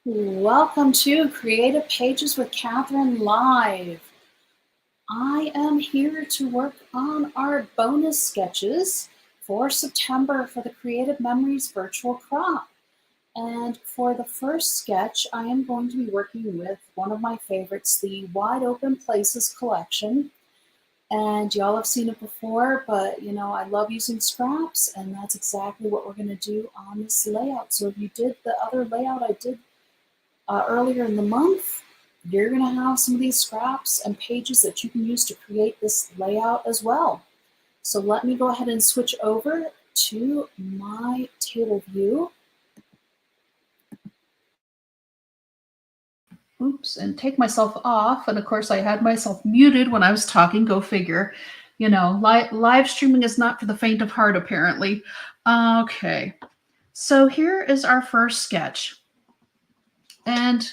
Welcome to Creative Pages with Catherine Live. I am here to work on our bonus sketches for September for the Creative Memories Virtual Crop. And for the first sketch, I am going to be working with one of my favorites, the Wide Open Places collection. And y'all have seen it before, but I love using scraps, and that's exactly what we're going to do on this layout. So if you did the other layout I did earlier in the month, you're going to have some of these scraps and pages that you can use to create this layout as well. So let me go ahead and switch over to my table view. Oops, and take myself off. And of course, I had myself muted when I was talking. Go figure. Live streaming is not for the faint of heart, apparently. Okay, so here is our first sketch. And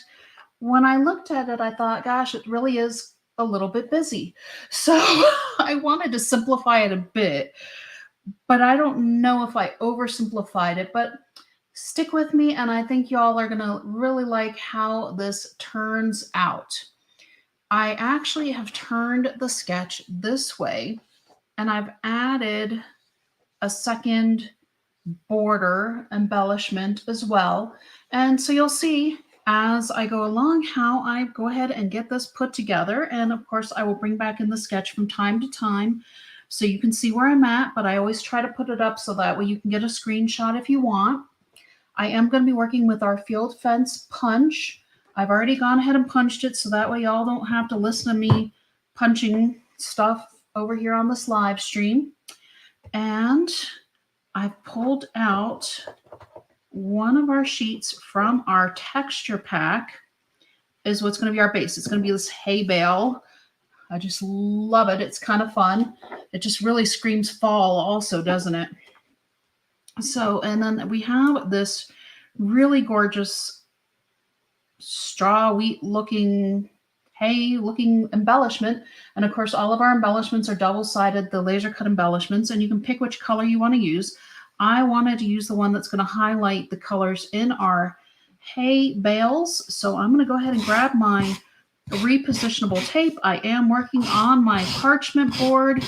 when I looked at it, I thought, gosh, it really is a little bit busy. So I wanted to simplify it a bit, but I don't know if I oversimplified it, but stick with me, and I think y'all are going to really like how this turns out. I actually have turned the sketch this way, and I've added a second border embellishment as well. And so you'll see as I go along how I go ahead and get this put together. And of course, I will bring back in the sketch from time to time so you can see where I'm at, but I always try to put it up so that way you can get a screenshot if you want. I am going to be working with our field fence punch. I've already gone ahead and punched it so that way y'all don't have to listen to me punching stuff over here on this live stream. And I've pulled out one of our sheets from our texture pack is what's going to be our base. It's going to be this hay bale. I just love it. It's kind of fun. It just really screams fall also, doesn't it? So, and then we have this really gorgeous straw wheat looking, hay looking embellishment. And of course, all of our embellishments are double-sided, the laser cut embellishments, and you can pick which color you want to use. I wanted to use the one that's going to highlight the colors in our hay bales. So I'm going to go ahead and grab my repositionable tape. I am working on my parchment board.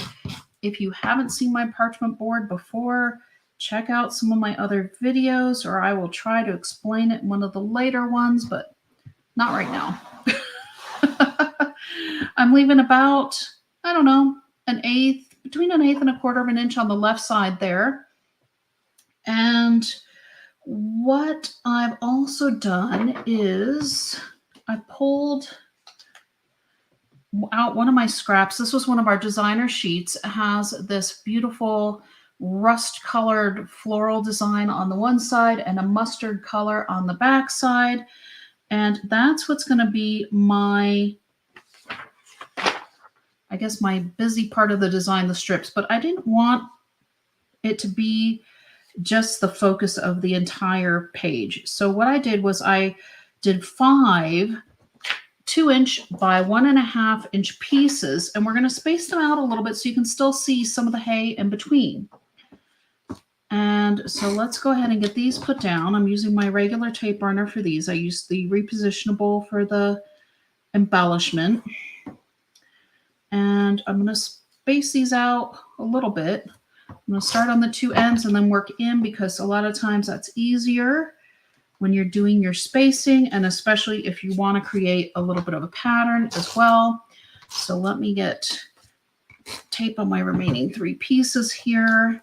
If you haven't seen my parchment board before, check out some of my other videos, or I will try to explain it in one of the later ones, but not right now. I'm leaving about, I don't know, between an eighth and a quarter of an inch on the left side there. And what I've also done is I pulled out one of my scraps. This was one of our designer sheets. It has this beautiful rust-colored floral design on the one side and a mustard color on the back side. And that's what's going to be my, I guess, my busy part of the design, the strips. But I didn't want it to be just the focus of the entire page. So what I did was I did 5 2-inch by 1.5 inch pieces, and we're going to space them out a little bit so you can still see some of the hay in between. And so let's go ahead and get these put down. I'm using my regular tape runner for these. I used the repositionable for the embellishment. And I'm going to space these out a little bit. I'm going to start on the 2 ends and then work in, because a lot of times that's easier when you're doing your spacing, and especially if you want to create a little bit of a pattern as well. So let me get tape on my remaining 3 pieces here,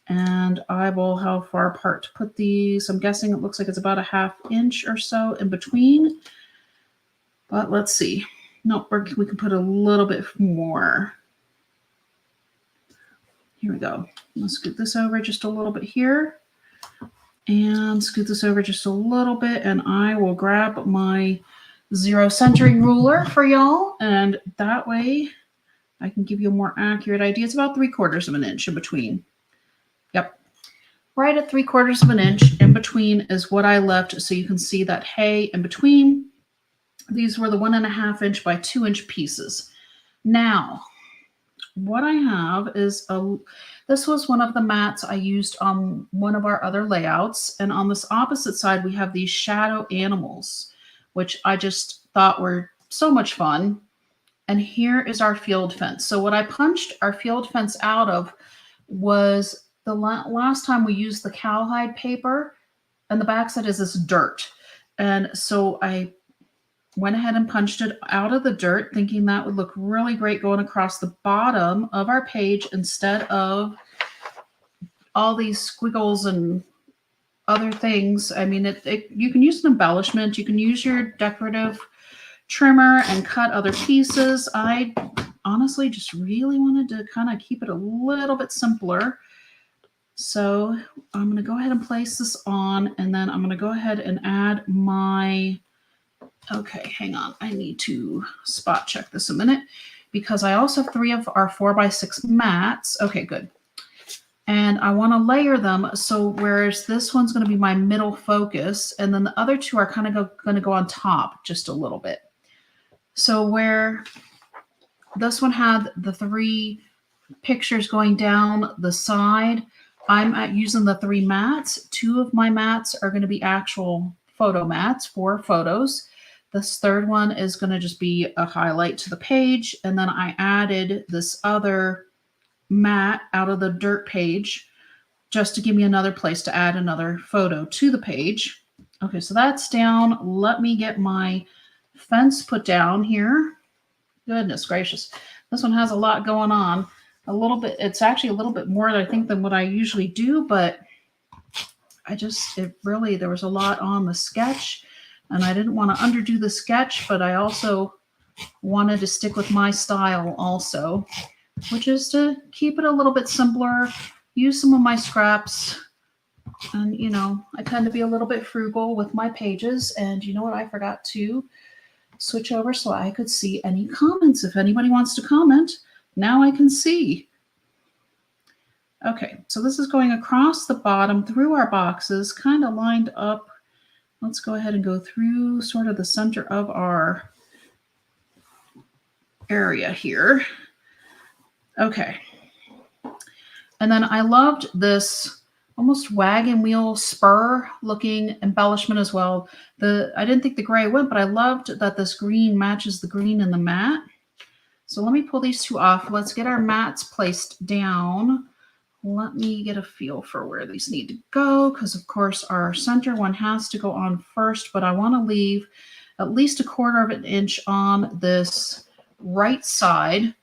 and I will how far apart to put these. I'm guessing it looks like it's about 1/2 inch or so in between, but let's see. No, we can put a little bit more. Here we go. Let's scoot this over just a little bit here, and scoot this over just a little bit, and I will grab my 0 centering ruler for y'all, and that way I can give you a more accurate idea. It's about 3/4 of an inch in between. Yep. Right at 3/4 of an inch in between is what I left, so you can see that hay in between. These were the 1.5 inch by 2 inch pieces. Now, what I have is this was one of the mats I used on one of our other layouts. And on this opposite side, we have these shadow animals, which I just thought were so much fun. And here is our field fence. So what I punched our field fence out of was the last time we used the cowhide paper, and the backside is this dirt. And so I went ahead and punched it out of the dirt, thinking that would look really great going across the bottom of our page instead of all these squiggles and other things. I mean, you can use an embellishment. You can use your decorative trimmer and cut other pieces. I honestly just really wanted to kind of keep it a little bit simpler. So I'm going to go ahead and place this on, and then I'm going to go ahead and add my, okay, hang on. I need to spot check this a minute because I also have 3 of our 4x6 mats. Okay, good. And I want to layer them. So whereas this one's going to be my middle focus, and then the other 2 are kind of going to go on top just a little bit. So where this one had the 3 pictures going down the side, I'm using the 3 mats. 2 of my mats are going to be actual photo mats for photos. This third one is going to just be a highlight to the page. And then I added this other mat out of the dirt page just to give me another place to add another photo to the page. Okay, so that's down. Let me get my fence put down here. Goodness gracious. This one has a lot going on. A little bit, it's actually a little bit more, I think, than what I usually do, but there was a lot on the sketch, and I didn't want to underdo the sketch, but I also wanted to stick with my style also, which is to keep it a little bit simpler, use some of my scraps, and, you know, I tend to be a little bit frugal with my pages, and you know what, I forgot to switch over so I could see any comments. If anybody wants to comment, now I can see. Okay, so this is going across the bottom through our boxes, kind of lined up. Let's go ahead and go through sort of the center of our area here. Okay. And then I loved this almost wagon wheel spur looking embellishment as well. I didn't think the gray went, but I loved that this green matches the green in the mat. So let me pull these 2 off. Let's get our mats placed down. Let me get a feel for where these need to go, because of course our center one has to go on first, but I want to leave at least 1/4 of an inch on this right side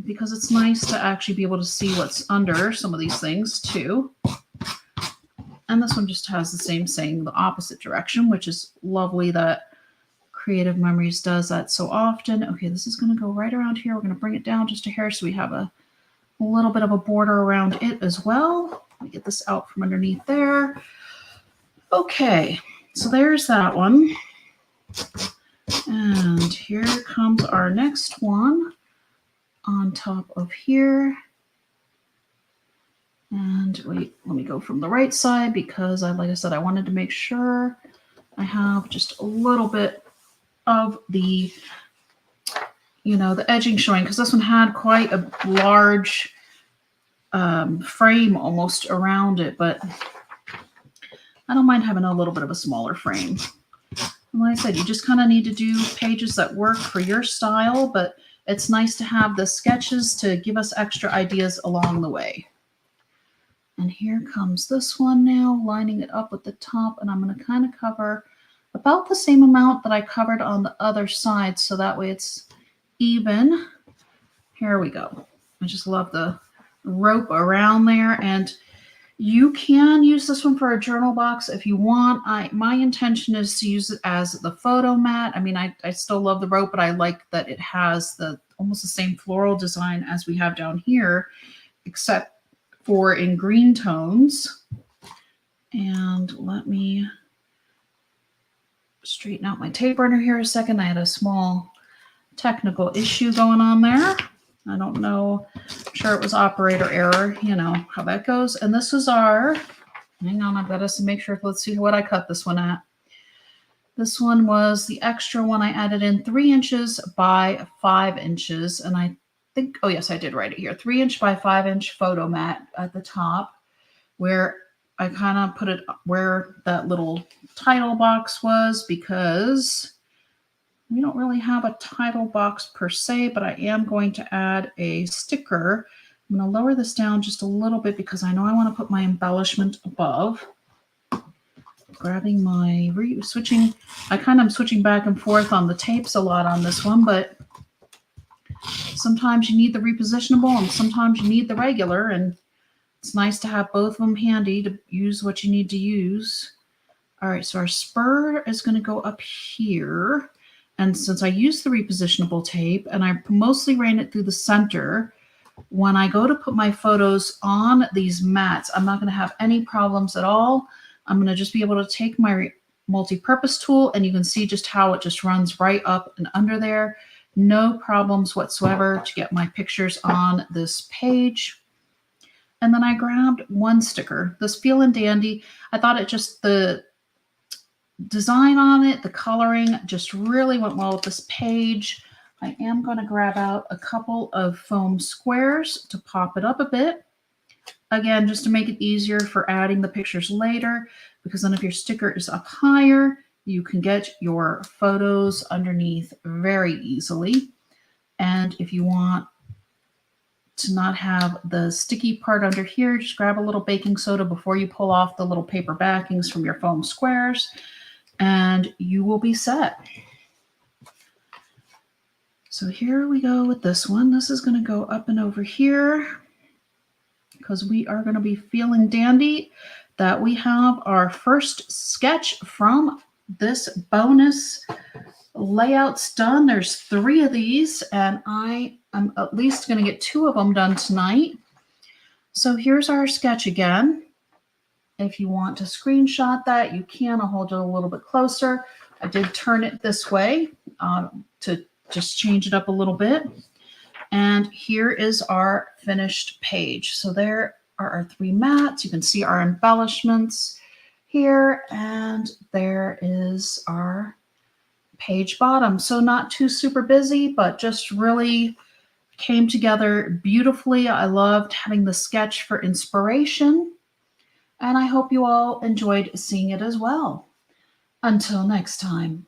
because it's nice to actually be able to see what's under some of these things too. And this one just has the same saying the opposite direction, which is lovely that Creative Memories does that so often. Okay, this is going to go right around here. We're going to bring it down just a hair so we have a little bit of a border around it as well. Let me get this out from underneath there. Okay, so there's that one. And here comes our next one on top of here. And wait, let me go from the right side because like I said, I wanted to make sure I have just a little bit of the, you know, the edging showing, because this one had quite a large frame almost around it, but I don't mind having a little bit of a smaller frame. And like I said, you just kind of need to do pages that work for your style, but it's nice to have the sketches to give us extra ideas along the way. And here comes this one now, lining it up with the top, and I'm going to kind of cover about the same amount that I covered on the other side, so that way it's even. Here we go. I just love the rope around there, and you can use this one for a journal box if you want. My intention is to use it as the photo mat. I mean, I still love the rope, but I like that it has almost the same floral design as we have down here, except for in green tones. And let me straighten out my tape runner here a second. I had a small technical issue going on there. I don't know. I'm sure it was operator error. You know how that goes. And this is our, hang on, I've got to make sure. Let's see what I cut this one at. This one was the extra one I added in 3 inches by 5 inches. And I think, oh yes, I did write it here, 3" by 5" photo mat at the top, where I kind of put it where that little title box was, because we don't really have a title box per se, but I am going to add a sticker. I'm going to lower this down just a little bit because I know I want to put my embellishment above. Grabbing my switching, I kind of switching back and forth on the tapes a lot on this one, but sometimes you need the repositionable and sometimes you need the regular, and it's nice to have both of them handy to use what you need to use. All right, so our spur is going to go up here. And since I used the repositionable tape and I mostly ran it through the center, when I go to put my photos on these mats, I'm not going to have any problems at all. I'm going to just be able to take my multi-purpose tool, and you can see just how it just runs right up and under there. No problems whatsoever to get my pictures on this page. And then I grabbed one sticker, this Feel and Dandy. I thought it just, the design on it, the coloring just really went well with this page. I am going to grab out a couple of foam squares to pop it up a bit. Again, just to make it easier for adding the pictures later, because then if your sticker is up higher, you can get your photos underneath very easily. And if you want to not have the sticky part under here, just grab a little baking soda before you pull off the little paper backings from your foam squares, and you will be set. So here we go with this one. This is going to go up and over here because we are going to be feeling dandy that we have our first sketch from this bonus layouts done. There's 3 of these, and I am at least going to get 2 of them done tonight. So here's our sketch again. If you want to screenshot that, you can. I'll hold it a little bit closer. I did turn it this way to just change it up a little bit. And here is our finished page. So there are our 3 mats. You can see our embellishments here, and there is our page bottom. So not too super busy, but just really came together beautifully. I loved having the sketch for inspiration, and I hope you all enjoyed seeing it as well. Until next time.